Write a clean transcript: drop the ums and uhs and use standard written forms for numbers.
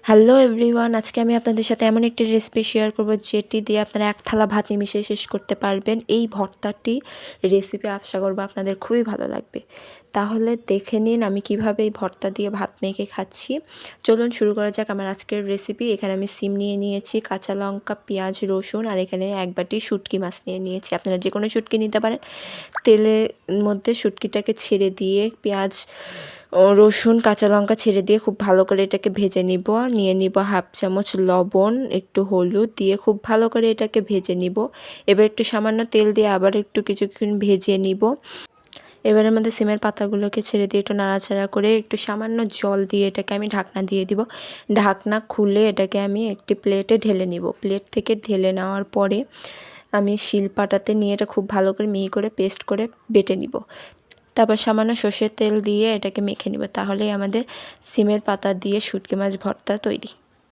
Hello everyone, আজকে আমি আপনাদের সাথে এমন একটি রেসিপি শেয়ার করব যেটি দিয়ে আপনারা এক থালা ভাত নিমিশে শেষ করতে পারবেন। এই ভর্তাটি রেসিপি আশা করব আপনাদের খুবই ভালো লাগবে। তাহলে দেখে নিন আমি কিভাবে এই ভর্তা দিয়ে ভাত মেখে খাচ্ছি। চলুন শুরু করা যাক আমার আজকের রেসিপি। এখানে আমি সিম নিয়ে নিয়েছি, কাঁচা লঙ্কা, পেঁয়াজ, রসুন আর এখানে এক বাটি শুটকি মাছ নিয়ে নিয়েছি। আপনারা যে কোনো শুটকি নিতে পারেন। তেলের মধ্যে শুটকিটাকে ছেড়ে দিয়ে পেঁয়াজ ও রসুন, কাঁচা লঙ্কা ছেড়ে দিয়ে খুব ভালো করে এটাকে ভেজে নিব। নিয়ে নিব হাফ চামচ লবণ, একটু হলুদ দিয়ে খুব ভালো করে এটাকে ভেজে নিব। এবার একটু সামান্য তেল দিয়ে আবার একটু কিছুক্ষণ ভেজে নিব। এবারের মধ্যে সিমের পাতাগুলোকে ছেড়ে দিয়ে একটু নাড়াচাড়া করে একটু সামান্য জল দিয়ে এটাকে আমি ঢাকনা দিয়ে দিব। ঢাকনা খুলে এটাকে আমি একটি প্লেটে ঢেলে নিব। প্লেট থেকে ঢেলে নেওয়ার পরে আমি শিলপাটাতে নিয়ে এটা খুব ভালো করে মিহি করে পেস্ট করে বেটে নিব। তারপর সামান্য সর্ষের তেল দিয়ে এটাকে মেখে নিব। তাহলেই আমাদের সিমের পাতা দিয়ে শুটকি মাছ ভর্তা তৈরি।